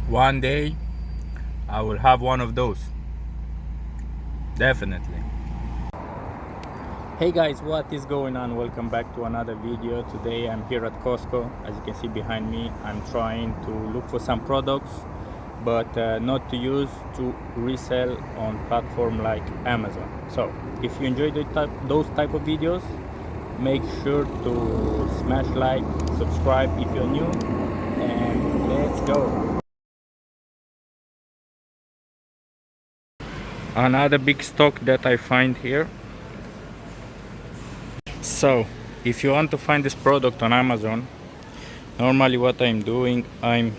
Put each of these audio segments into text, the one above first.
One day I will have one of those. Definitely. Hey guys, what is going on? Welcome back to another video. Today I'm here at Costco. As you can see behind me, I'm trying to look for some products, but not to use, to resell on platform like Amazon. So if you enjoy those type of videos, make sure to smash like, subscribe if you're new, and let's go. Another big stock that I find here. So if you want to find this product on Amazon, normally what I'm doing, I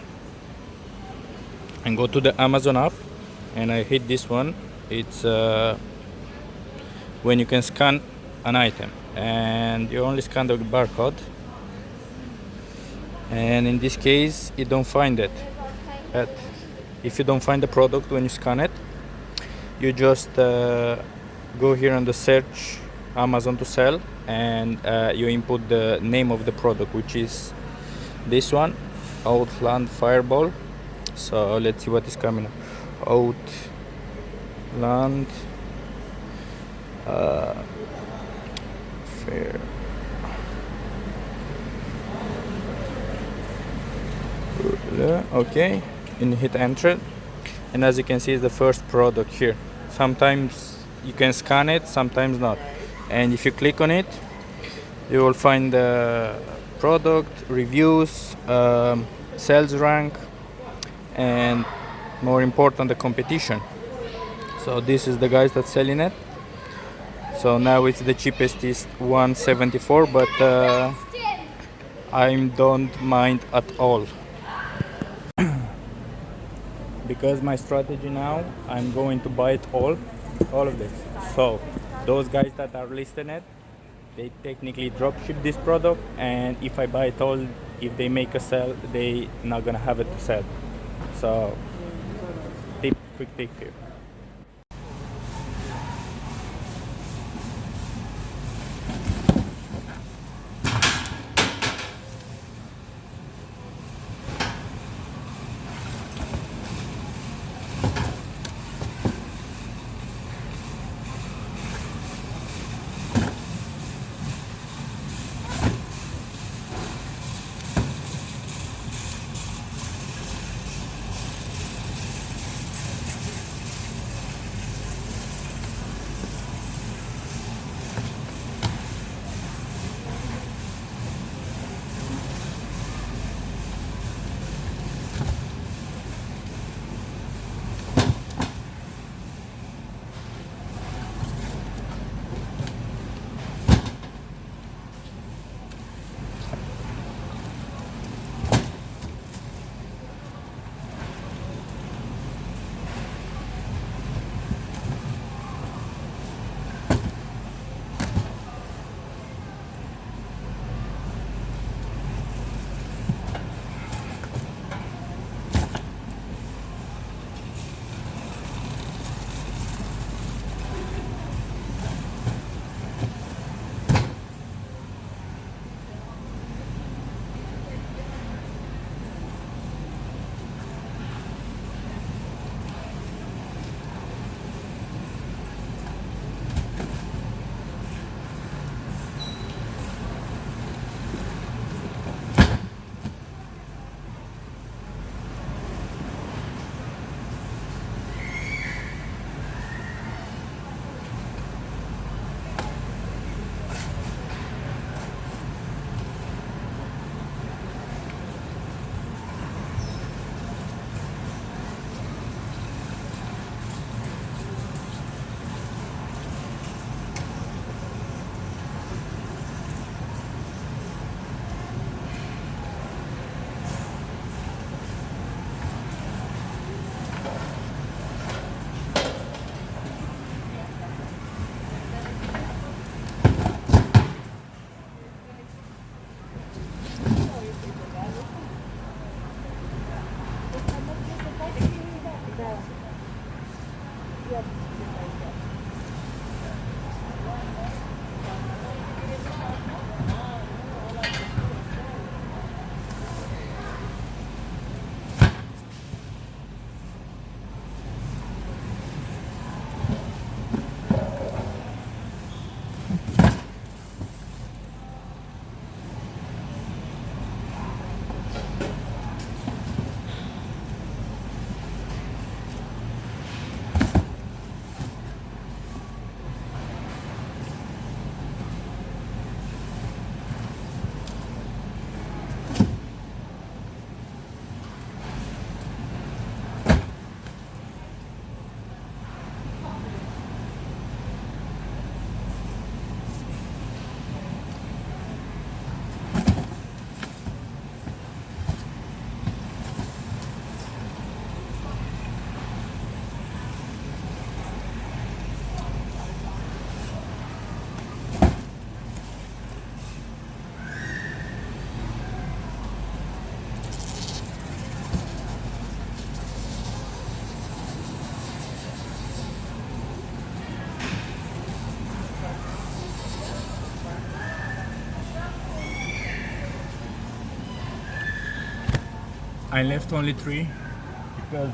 go to the Amazon app and I hit this one. It's when you can scan an item and you only scan the barcode, and in this case you don't find it. But if you don't find the product when you scan it, you just go here on the search Amazon to sell, and you input the name of the product, which is this one, Outland Fireball. So let's see what is coming up. Outland Fair. Okay, and hit enter, and as you can see, it's the first product here. Sometimes you can scan it, sometimes not, and if you click on it, you will find the product reviews, sales rank, and more important, the competition. So this is the guys that's selling it. So now it's the cheapest is 174, but I don't mind at all. Because my strategy now, I'm going to buy it all of this. So those guys that are listing it, they technically drop ship this product, and if I buy it all, if they make a sell, they not gonna have it to sell. So quick tip here. I left only 3 because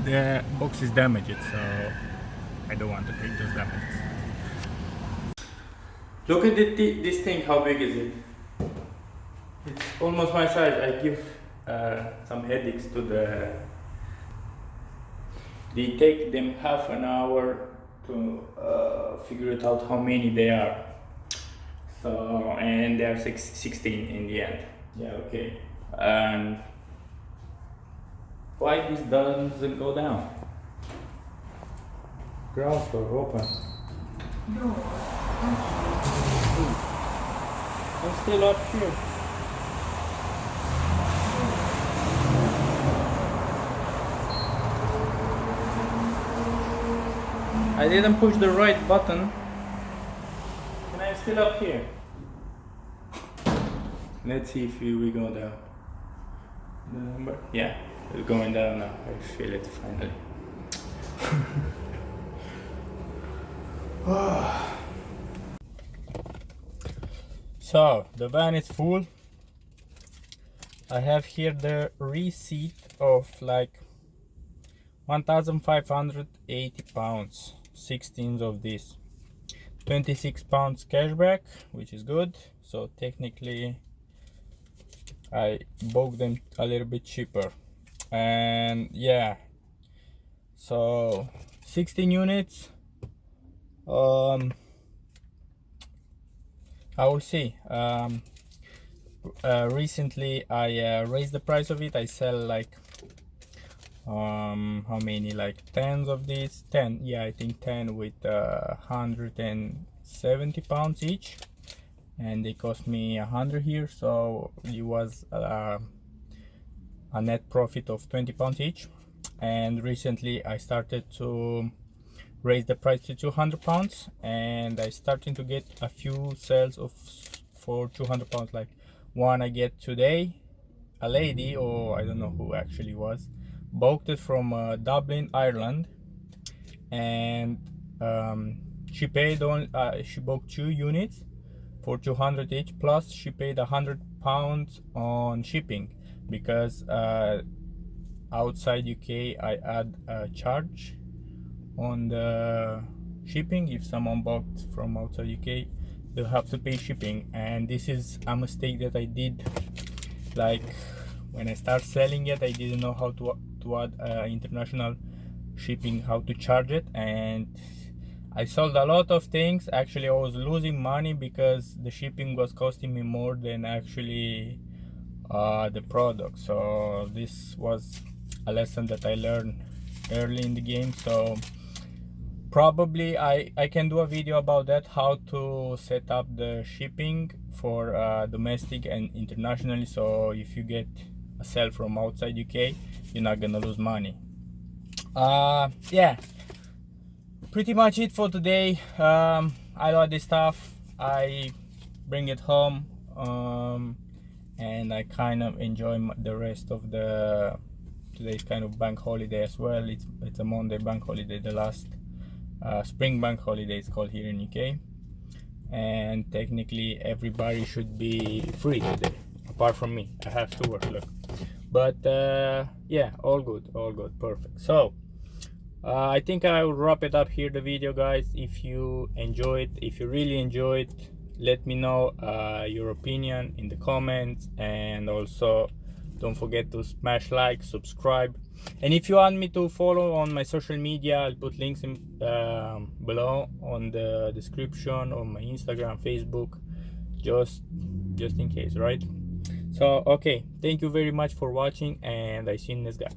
the box is damaged, so I don't want to take those damages. Look at this thing, how big is it? It's almost my size. I give some headaches to the... They take them half an hour to figure it out how many they are. So, and there are 16 in the end. Yeah, okay. And why this doesn't go down? Ground door open. No. I'm still up here. I didn't push the right button and I'm still up here. Let's see if we go down. The number? Yeah, it's going down now. I feel it finally. So the van is full. I have here the receipt of like 1,580 pounds, 16 of this, 26 pounds cashback, which is good. So technically I bought them a little bit cheaper. And yeah, so 16 units. I will see. Recently I raised the price of it. I sell like how many, like tens of these, 10, yeah, I think 10 with 170 pounds each, and they cost me 100 here, so it was a net profit of 20 pounds each. And recently I started to raise the price to 200 pounds, and I starting to get a few sales of for 200 pounds. Like one I get today, a lady, or I don't know who actually was, bought it from Dublin, Ireland, and she paid on she bought 2 units for 200 each, plus she paid 100 pounds on shipping, because outside UK I add a charge on the shipping. If someone bought from outside UK, they'll have to pay shipping, and this is a mistake that I did. Like when I start selling it, I didn't know how to add international shipping, how to charge it, and I sold a lot of things. Actually I was losing money because the shipping was costing me more than actually the product. So this was a lesson that I learned early in the game. So probably I can do a video about that, how to set up the shipping for domestic and internationally. So if you get a sell from outside UK, you're not gonna lose money. Yeah, pretty much it for today. I like this stuff, I bring it home, and I kind of enjoy the rest of the today's kind of bank holiday as well. It's a Monday bank holiday, the last spring bank holiday it's called here in UK, and technically everybody should be free today apart from me. I have to work, look, but yeah, all good, perfect. So I think I will wrap it up here, the video, guys. If you enjoyed, if you really enjoyed, let me know your opinion in the comments, and also don't forget to smash like, subscribe, and if you want me to follow on my social media, I'll put links in below on the description, on my Instagram, Facebook, just in case, right? So okay, thank you very much for watching, and I see you in this guy.